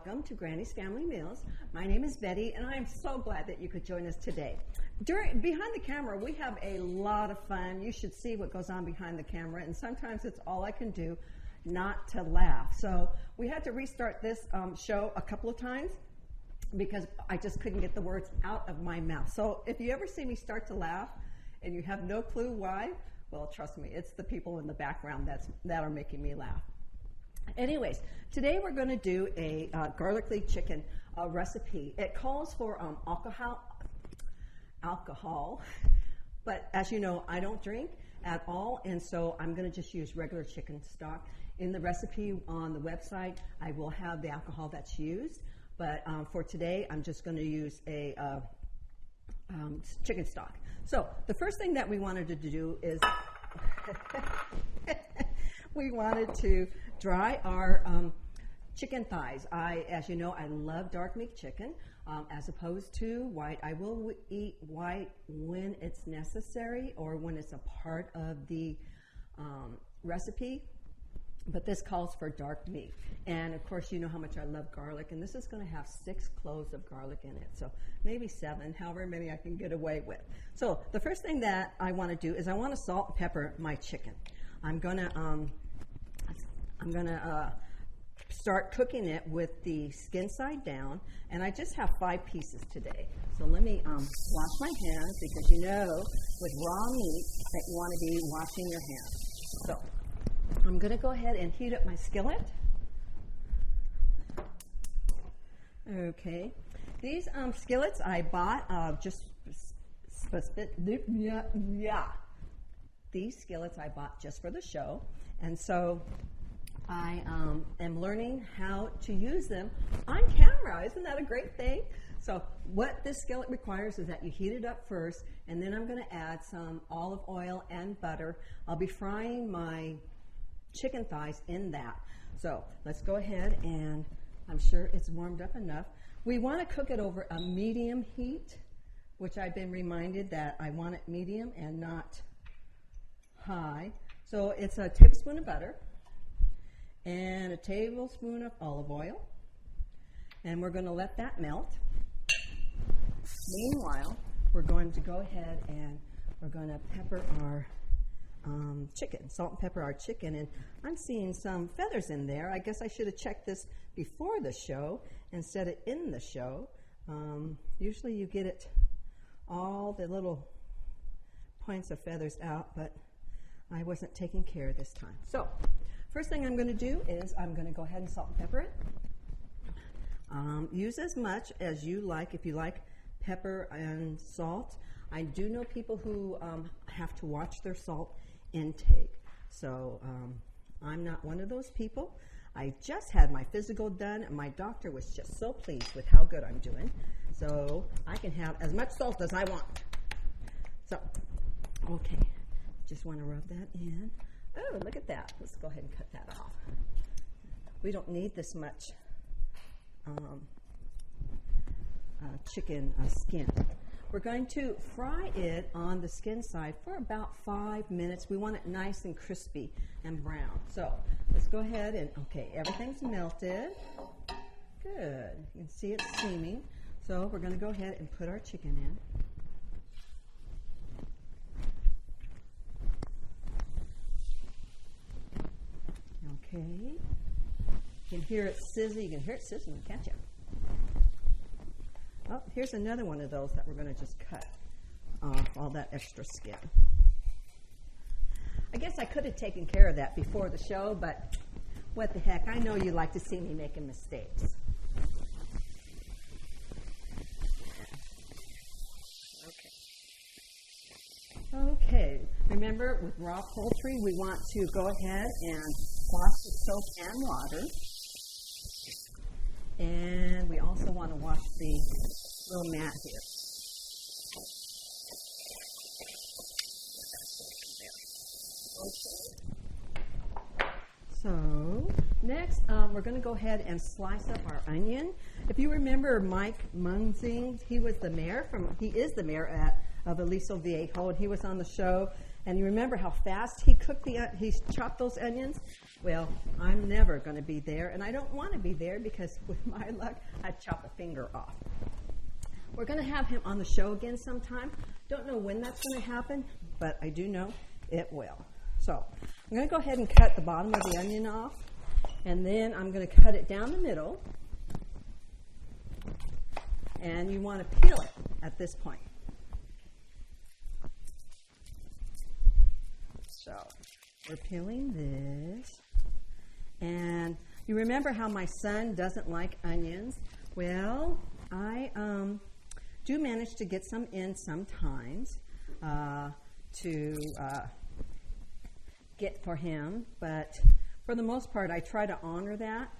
welcome to Granny's Family Meals. My name is Betty, and I am so glad that you could join us today. Behind the camera, we have a lot of fun. You should see what goes on behind the camera, and sometimes it's all I can do not to laugh. So we had to restart this show a couple of times because I just couldn't get the words out of my mouth. So if you ever see me start to laugh and you have no clue why, well, trust me, it's the people in the background that are making me laugh. Anyways, today we're going to do a garlic chicken recipe. It calls for alcohol, but as you know, I don't drink at all, and so I'm going to just use regular chicken stock. In the recipe on the website, I will have the alcohol that's used, but for today, I'm just going to use a chicken stock. So the first thing that we wanted to do is we wanted to dry our chicken thighs. As you know, I love dark meat chicken as opposed to white. I will eat white when it's necessary or when it's a part of the recipe, but this calls for dark meat. And of course, you know how much I love garlic, and this is going to have 6 cloves of garlic in it, so maybe 7, however many I can get away with. So the first thing that I want to do is I want to salt and pepper my chicken. I'm going to start cooking it with the skin side down, and I just have 5 pieces today. So let me wash my hands, because you know with raw meat that you want to be washing your hands. So I'm going to go ahead and heat up my skillet. Okay, these skillets I bought these skillets I bought just for the show, and so I am learning how to use them on camera. Isn't that a great thing? So what this skillet requires is that you heat it up first, and then I'm going to add some olive oil and butter. I'll be frying my chicken thighs in that. So let's go ahead, and I'm sure it's warmed up enough. We want to cook it over a medium heat, which I've been reminded that I want it medium and not high. So it's a tablespoon of butter and a tablespoon of olive oil, and we're going to let that melt. Meanwhile, we're going to go ahead and we're going to pepper our chicken, salt and pepper our chicken, and I'm seeing some feathers in there. I guess I should have checked this before the show instead of in the show. Usually you get it, all the little points of feathers out, but I wasn't taking care this time. So first thing I'm going to do is I'm going to go ahead and salt and pepper it. Use as much as you like. If you like pepper and salt, I do know people who have to watch their salt intake. So I'm not one of those people. I just had my physical done, and my doctor was just so pleased with how good I'm doing. So I can have as much salt as I want. So, okay, just want to rub that in. Oh, look at that. Let's go ahead and cut that off. We don't need this much chicken skin. We're going to fry it on the skin side for about 5 minutes. We want it nice and crispy and brown. So let's go ahead and, okay, everything's melted. Good. You can see it steaming. So we're going to go ahead and put our chicken in. Okay. You can hear it sizzling. You can hear it sizzling, can't you? Oh, here's another one of those that we're going to just cut off all that extra skin. I guess I could have taken care of that before the show, but what the heck? I know you like to see me making mistakes. Okay. Remember, with raw poultry, we want to go ahead and wash with soap and water. And we also want to wash the little mat here. Okay. So next, we're going to go ahead and slice up our onion. If you remember Mike Munzing, he is the mayor of Aliso Viejo, and he was on the show, And you remember how fast he chopped those onions? Well, I'm never going to be there, and I don't want to be there because with my luck, I'd chop a finger off. We're going to have him on the show again sometime. Don't know when that's going to happen, but I do know it will. So I'm going to go ahead and cut the bottom of the onion off, and then I'm going to cut it down the middle. And you want to peel it at this point. So we're peeling this. And you remember how my son doesn't like onions? Well, I do manage to get some in sometimes to get for him. But for the most part, I try to honor that.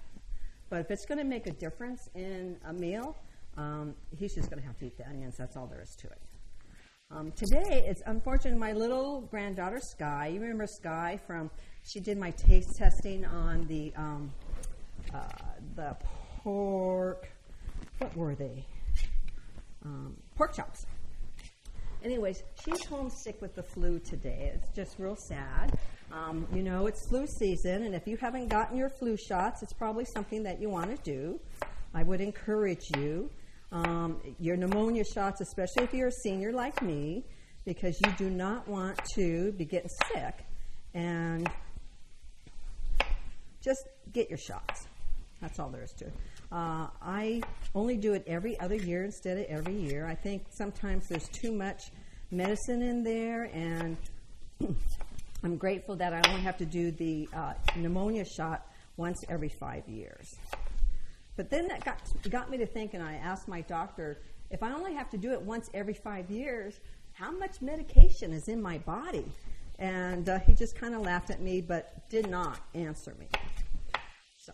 But if it's going to make a difference in a meal, he's just going to have to eat the onions. That's all there is to it. Today, it's unfortunate, my little granddaughter, Sky, you remember Sky she did my taste testing on the pork, what were they? Pork chops. Anyways, she's homesick with the flu today. It's just real sad. It's flu season, and if you haven't gotten your flu shots, it's probably something that you want to do. I would encourage you. Your pneumonia shots, especially if you're a senior like me, because you do not want to be getting sick. And just get your shots. That's all there is to it. I only do it every other year instead of every year. I think sometimes there's too much medicine in there, and I'm grateful that I only have to do the pneumonia shot once every 5 years. But then that got me to thinking. I asked my doctor, if I only have to do it once every 5 years, how much medication is in my body? And he just kind of laughed at me, but did not answer me. So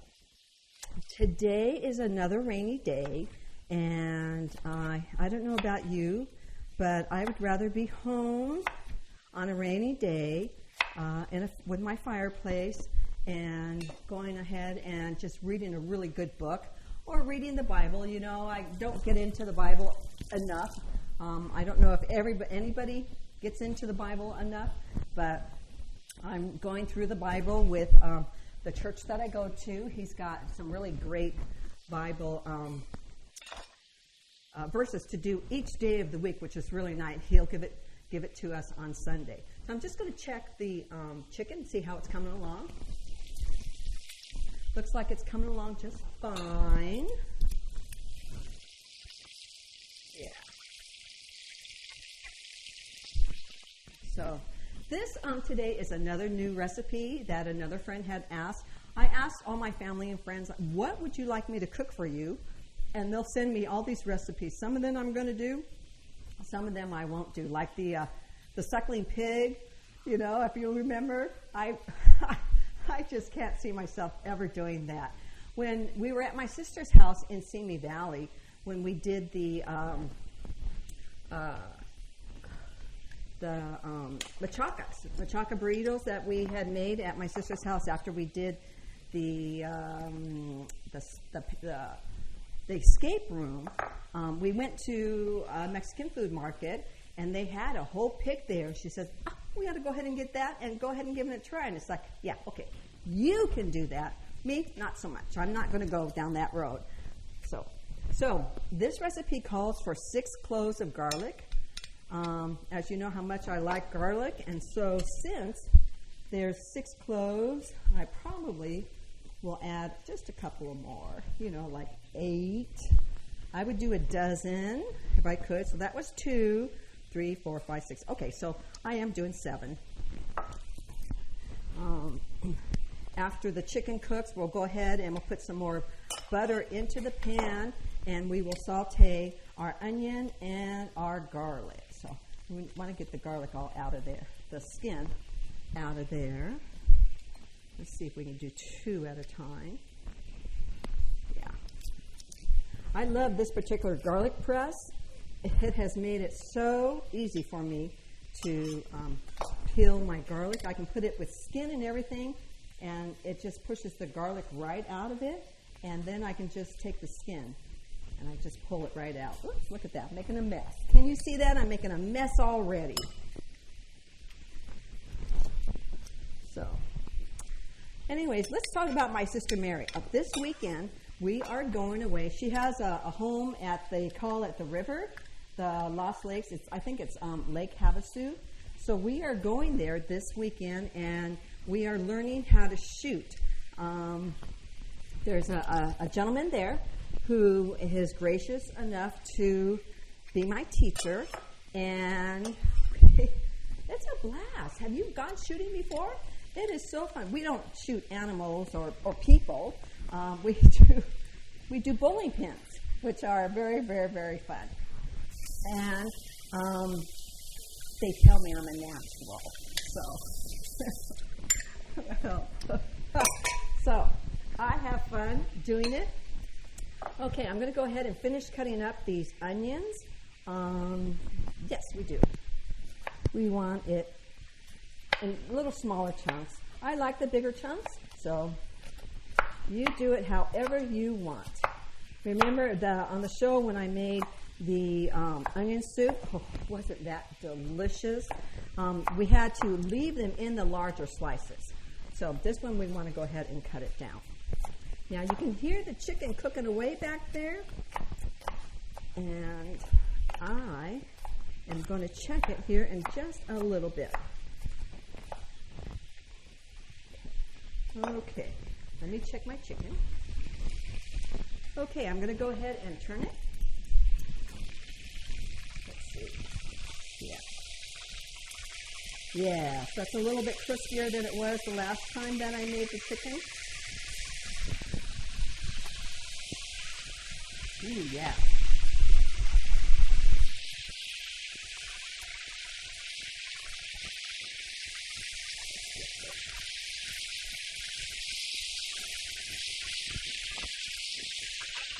today is another rainy day, and I don't know about you, but I would rather be home on a rainy day with my fireplace and going ahead and just reading a really good book or reading the Bible. I don't get into the Bible enough. I don't know if anybody gets into the Bible enough, but I'm going through the Bible with the church that I go to. He's got some really great Bible verses to do each day of the week, which is really nice. He'll give it to us on Sunday. So I'm just going to check the chicken, see how it's coming along. Looks like it's coming along just fine. Yeah. So this today is another new recipe that another friend had asked. I asked all my family and friends, what would you like me to cook for you? And they'll send me all these recipes. Some of them I'm going to do. Some of them I won't do. Like the suckling pig, if you remember, I just can't see myself ever doing that. When we were at my sister's house in Simi Valley, when we did the machaca burritos that we had made at my sister's house after we did the escape room, we went to a Mexican food market, and they had a whole pig there. She says, we ought to go ahead and get that and go ahead and give it a try. And it's like, yeah, okay, you can do that. Me, not so much. I'm not going to go down that road. So this recipe calls for 6 cloves of garlic. As you know how much I like garlic, and so since there's 6 cloves, I probably will add just a couple more, like 8. I would do a dozen if I could. So that was 2, 3, 4, 5, 6. Okay, so I am doing 7. After the chicken cooks, we'll go ahead and we'll put some more butter into the pan, and we will saute our onion and our garlic. So we want to get the garlic all out of there, the skin out of there. Let's see if we can do 2 at a time. Yeah. I love this particular garlic press. It has made it so easy for me to peel my garlic. I can put it with skin and everything, and it just pushes the garlic right out of it, and then I can just take the skin and I just pull it right out. Oops, look at that, I'm making a mess. Can you see that? I'm making a mess already. Anyways, let's talk about my sister Mary. This weekend, we are going away. She has a home they call it the river, the Lost Lakes. I think it's Lake Havasu. So we are going there this weekend, and we are learning how to shoot. There's a gentleman there who is gracious enough to be my teacher, and it's a blast. Have you gone shooting before? It is so fun. We don't shoot animals or people. We do bowling pins, which are very, very, very fun. And they tell me I'm a natural. So I have fun doing it. Okay, I'm going to go ahead and finish cutting up these onions. Yes, we do. We want it in little smaller chunks. I like the bigger chunks, so you do it however you want. Remember on the show when I made the onion soup, wasn't that delicious? We had to leave them in the larger slices. So this one we want to go ahead and cut it down. Now you can hear the chicken cooking away back there. And I am going to check it here in just a little bit. Okay, let me check my chicken. Okay, I'm going to go ahead and turn it. Let's see. Yeah, so that's a little bit crispier than it was the last time that I made the chicken. Ooh, yeah.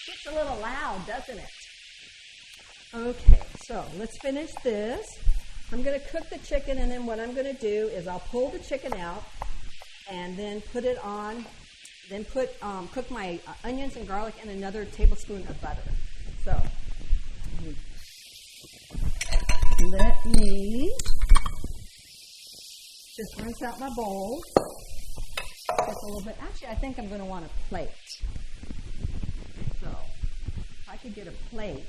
It's a little loud, doesn't it? Okay, so let's finish this. I'm going to cook the chicken, and then what I'm going to do is I'll pull the chicken out and then put it on, then cook my onions and garlic and another tablespoon of butter. So let me just rinse out my bowl just a little bit. Actually, I think I'm going to want a plate. So if I could get a plate,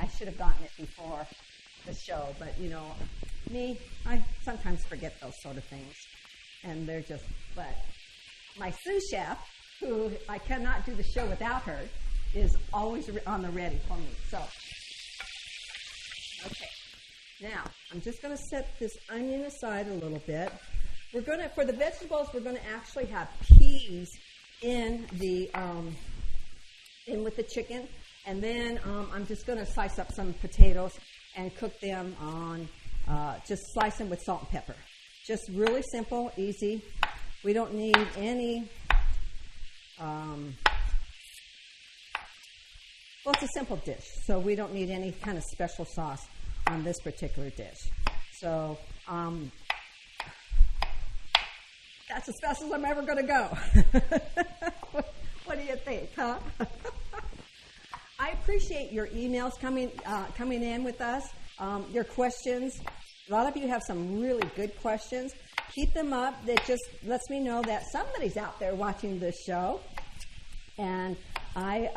I should have gotten it before the show, but I sometimes forget those sort of things, and but my sous chef, who I cannot do the show without her, is always on the ready for me. So, okay, now I'm just going to set this onion aside a little bit. For the vegetables, we're going to actually have peas in with the chicken, and then I'm just going to slice up some potatoes and cook them just slice them with salt and pepper. Just really simple, easy. We don't need any, it's a simple dish, so we don't need any kind of special sauce on this particular dish. So that's as fast as I'm ever going to go. What do you think, huh? I appreciate your emails coming in with us, your questions. A lot of you have some really good questions. Keep them up. That just lets me know that somebody's out there watching this show. And I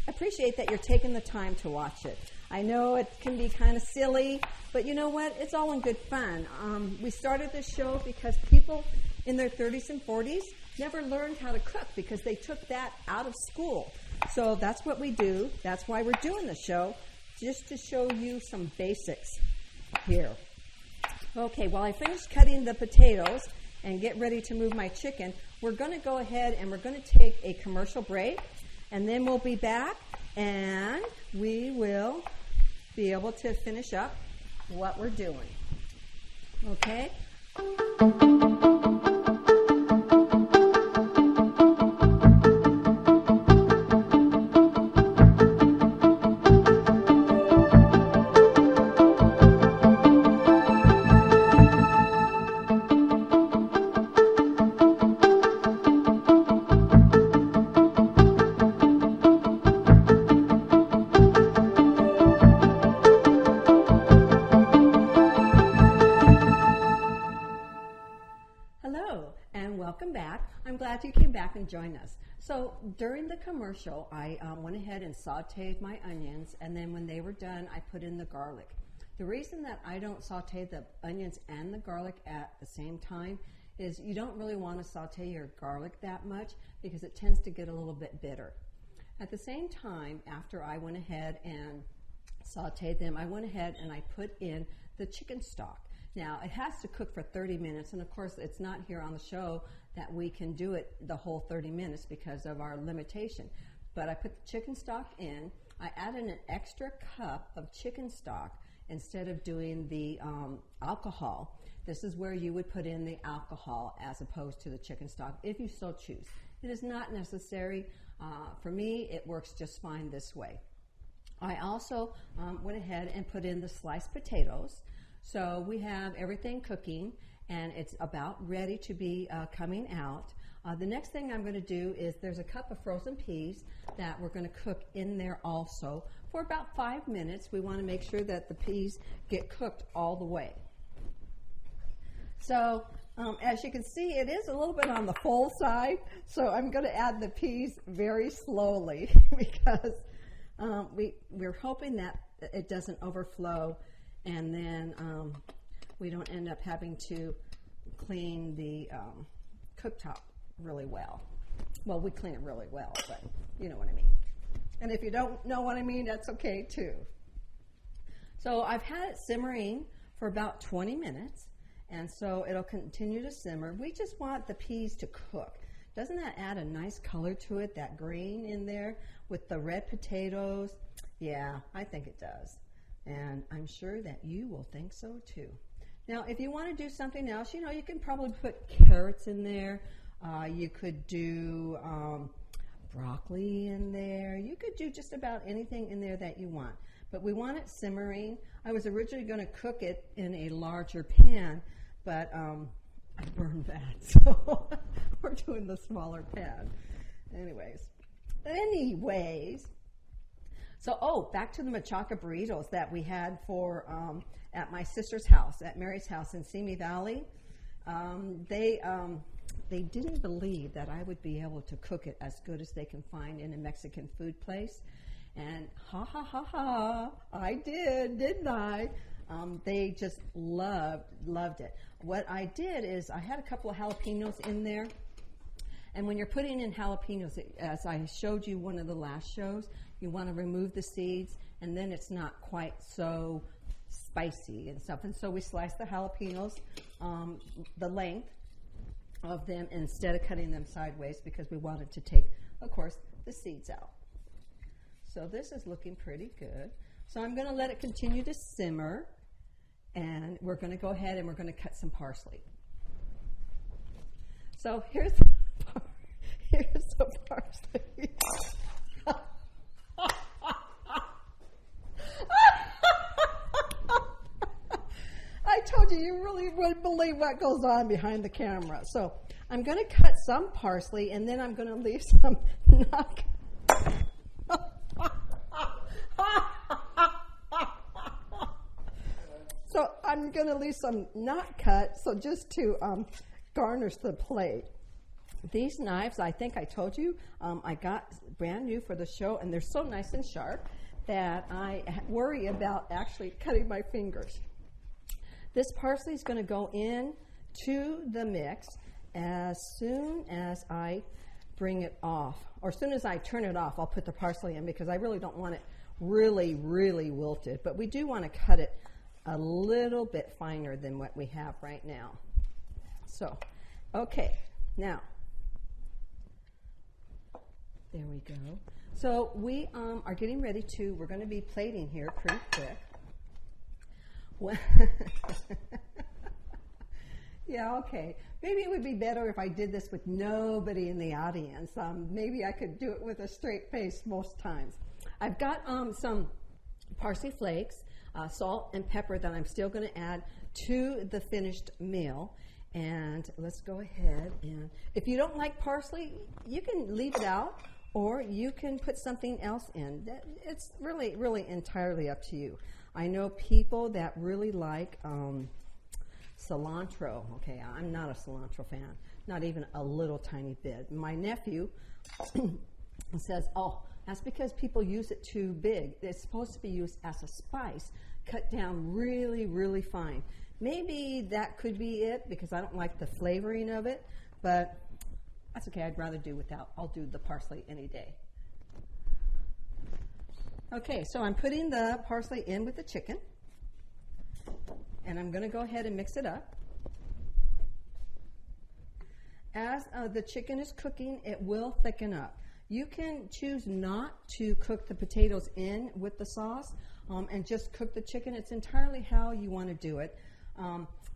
appreciate that you're taking the time to watch it. I know it can be kind of silly, but you know what? It's all in good fun. We started this show because people in their 30s and 40s never learned how to cook because they took that out of school. So that's what we do. That's why we're doing the show, just to show you some basics here. Okay, while I finish cutting the potatoes and get ready to move my chicken, we're going to go ahead and we're going to take a commercial break, and then we'll be back and we will be able to finish up what we're doing. Okay? Hello, and welcome back. I'm glad you came back and joined us. So during the commercial, I went ahead and sauteed my onions, and then when they were done, I put in the garlic. The reason that I don't saute the onions and the garlic at the same time is you don't really want to saute your garlic that much because it tends to get a little bit bitter. At the same time, after I went ahead and sauteed them, I went ahead and I put in the chicken stock. Now, it has to cook for 30 minutes, and of course, it's not here on the show that we can do it the whole 30 minutes because of our limitation. But I put the chicken stock in. I added an extra cup of chicken stock instead of doing the alcohol. This is where you would put in the alcohol as opposed to the chicken stock if you so choose. It is not necessary. For me, it works just fine this way. I also went ahead and put in the sliced potatoes. So we have everything cooking, and it's about ready to be coming out. The next thing I'm going to do is there's a cup of frozen peas that we're going to cook in there also for about 5 minutes. We want to make sure that the peas get cooked all the way. So as you can see, it is a little bit on the full side, so I'm going to add the peas very slowly because we're hoping that it doesn't overflow, and then we don't end up having to clean the cooktop really well. Well, we clean it really well, but you know what I mean. And if you don't know what I mean, that's okay too. So I've had it simmering for about 20 minutes, and so it'll continue to simmer. We just want the peas to cook. Doesn't that add a nice color to it, that green in there with the red potatoes? Yeah, I think it does. And I'm sure that you will think so too. Now, if you want to do something else, you can probably put carrots in there. You could do broccoli in there. You could do just about anything in there that you want. But we want it simmering. I was originally going to cook it in a larger pan, but I burned that, so we're doing the smaller pan. Anyways, so back to the machaca burritos that we had for at my sister's house, at Mary's house in Simi Valley. They didn't believe that I would be able to cook it as good as they can find in a Mexican food place. And I did, didn't I? They just loved it. What I did is I had a couple of jalapenos in there. And when you're putting in jalapenos, as I showed you one of the last shows, you want to remove the seeds, and then it's not quite so spicy and stuff. And so we sliced the jalapenos the length of them instead of cutting them sideways because we wanted to take, of course, the seeds out. So this is looking pretty good. So I'm going to let it continue to simmer, and we're going to go ahead and we're going to cut some parsley. So here's the parsley. I told you, you really wouldn't believe what goes on behind the camera. So I'm going to cut some parsley, and then I'm going to leave some not. So I'm going to leave some not cut, so just to garnish the plate. These knives, I think I told you, I got brand new for the show, and they're so nice and sharp that I worry about actually cutting my fingers. This parsley is going to go in to the mix as soon as I bring it off, or as soon as I turn it off, I'll put the parsley in because I really don't want it really, really wilted. But we do want to cut it a little bit finer than what we have right now. So, okay, now, there we go. So we are getting ready to, we're going to be plating here pretty quick. Yeah, okay. Maybe it would be better if I did this with nobody in the audience. Maybe I could do it with a straight face most times. I've got some parsley flakes, salt and pepper that I'm still going to add to the finished meal. And let's go ahead, and if you don't like parsley, you can leave it out, or you can put something else in. It's really, really entirely up to you. I know people that really like cilantro. Okay, I'm not a cilantro fan, not even a little tiny bit. My nephew says, oh, that's because people use it too big. It's supposed to be used as a spice, cut down really, really fine. Maybe that could be it because I don't like the flavoring of it, but that's okay. I'd rather do without. I'll do the parsley any day. Okay, so I'm putting the parsley in with the chicken, and I'm going to go ahead and mix it up. As the chicken is cooking, it will thicken up. You can choose not to cook the potatoes in with the sauce and just cook the chicken. It's entirely how you want to do it.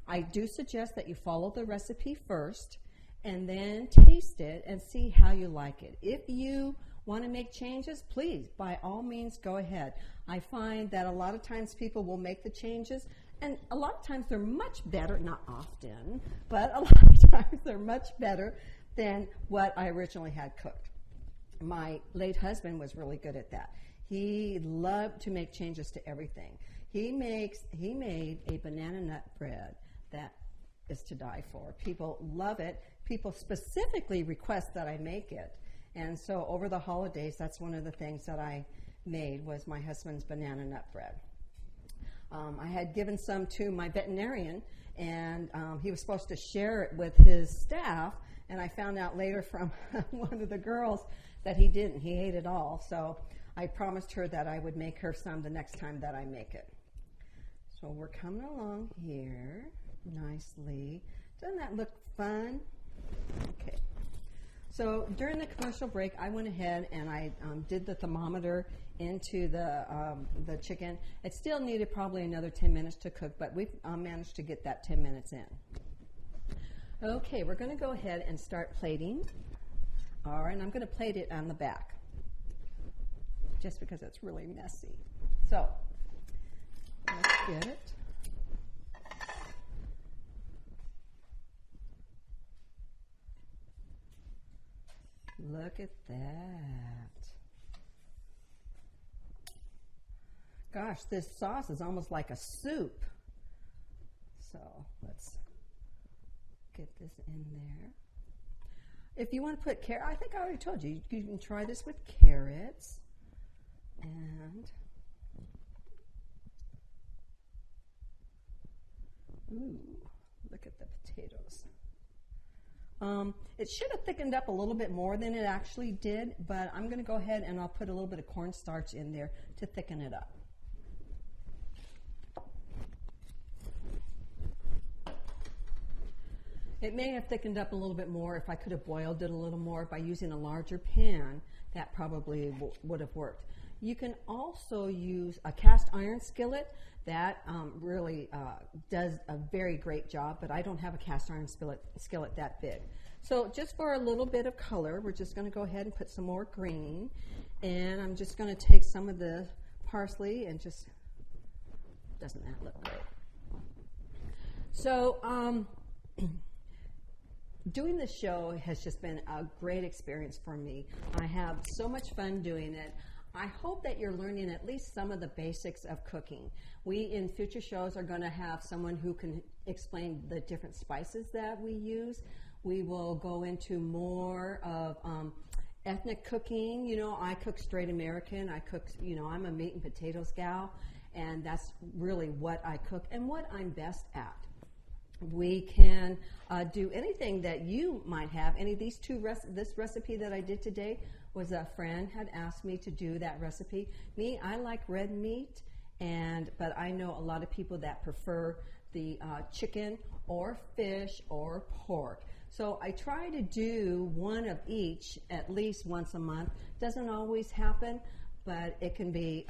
I do suggest that you follow the recipe first and then taste it and see how you like it. If you want to make changes, please, by all means, go ahead. I find that a lot of times people will make the changes, and a lot of times they're much better, not often, but a lot of times they're much better than what I originally had cooked. My late husband was really good at that. He loved to make changes to everything. He made a banana nut bread that is to die for. People love it. People specifically request that I make it. And so over the holidays, that's one of the things that I made was my husband's banana nut bread. I had given some to my veterinarian, and he was supposed to share it with his staff, and I found out later from one of the girls that he didn't. He ate it all. So I promised her that I would make her some the next time that I make it. So we're coming along here nicely. Doesn't that look fun? Okay. So during the commercial break, I went ahead and I did the thermometer into the chicken. It still needed probably another 10 minutes to cook, but we've managed to get that 10 minutes in. Okay, we're going to go ahead and start plating. All right, and I'm going to plate it on the back just because it's really messy. So let's get it. Look at that. Gosh, this sauce is almost like a soup. So let's get this in there. If you want to put carrot, I think I already told you, you can try this with carrots. And, ooh, look at the potatoes. It should have thickened up a little bit more than it actually did, but I'm going to go ahead and I'll put a little bit of cornstarch in there to thicken it up. It may have thickened up a little bit more if I could have boiled it a little more by using a larger pan. That probably would have worked. You can also use a cast iron skillet. That really does a very great job, but I don't have a cast iron skillet that big. So just for a little bit of color, we're just going to go ahead and put some more green. And I'm just going to take some of the parsley and just, doesn't that look great? So doing this show has just been a great experience for me. I have so much fun doing it. I hope that you're learning at least some of the basics of cooking. We, in future shows, are going to have someone who can explain the different spices that we use. We will go into more of ethnic cooking. You know, I cook straight American. I cook, you know, I'm a meat and potatoes gal, and that's really what I cook and what I'm best at. We can do anything that you might have. Any of these this recipe that I did today was a friend had asked me to do that recipe. Me, I like red meat, but I know a lot of people that prefer the chicken or fish or pork. So I try to do one of each at least once a month. Doesn't always happen, but it can be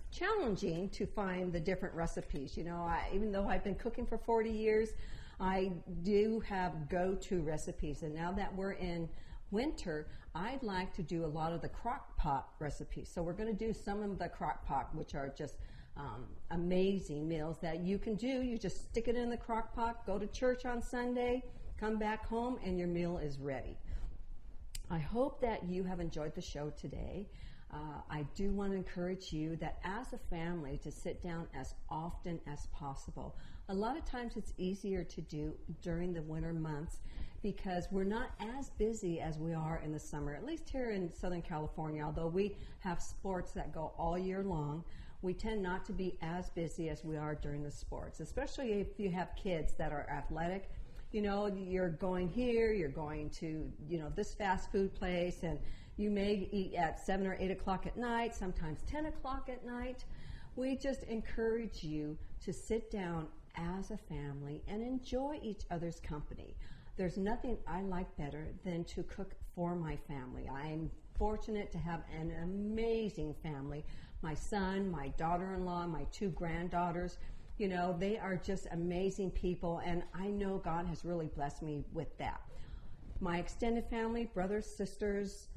challenging to find the different recipes. You know, even though I've been cooking for 40 years, I do have go-to recipes. And now that we're in winter, I'd like to do a lot of the crock pot recipes. So we're going to do some of the crock pot, which are just amazing meals that you can do. You just stick it in the crock pot, go to church on Sunday, come back home, and your meal is ready. I hope that you have enjoyed the show today. I do want to encourage you that as a family to sit down as often as possible. A lot of times it's easier to do during the winter months because we're not as busy as we are in the summer, at least here in Southern California. Although we have sports that go all year long, we tend not to be as busy as we are during the sports, especially if you have kids that are athletic. You know, you're going here, you're going to, this fast food place, and you may eat at 7 or 8 o'clock at night, sometimes 10 o'clock at night. We just encourage you to sit down as a family and enjoy each other's company. There's nothing I like better than to cook for my family. I'm fortunate to have an amazing family. My son, my daughter-in-law, my 2 granddaughters, they are just amazing people, and I know God has really blessed me with that. My extended family, brothers, sisters,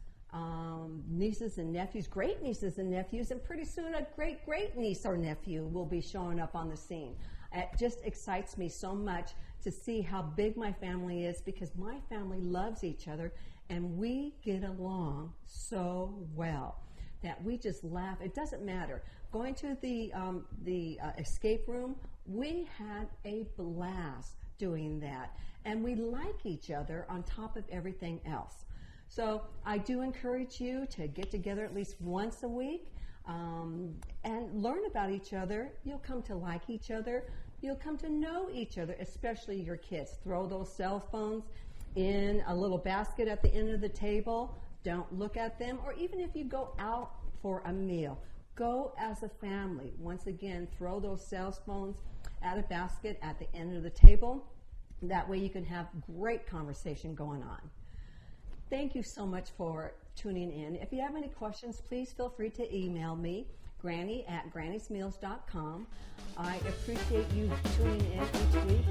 nieces and nephews, great nieces and nephews, and pretty soon a great niece or nephew will be showing up on the scene. It just excites me so much to see how big my family is, because my family loves each other and we get along so well that we just laugh. It doesn't matter. Going to the escape room, we had a blast doing that, and we like each other on top of everything else. So I do encourage you to get together at least once a week and learn about each other. You'll come to like each other. You'll come to know each other, especially your kids. Throw those cell phones in a little basket at the end of the table. Don't look at them. Or even if you go out for a meal, go as a family. Once again, throw those cell phones at a basket at the end of the table. That way you can have great conversation going on. Thank you so much for tuning in. If you have any questions, please feel free to email me, granny@granniesmeals.com. I appreciate you tuning in each week.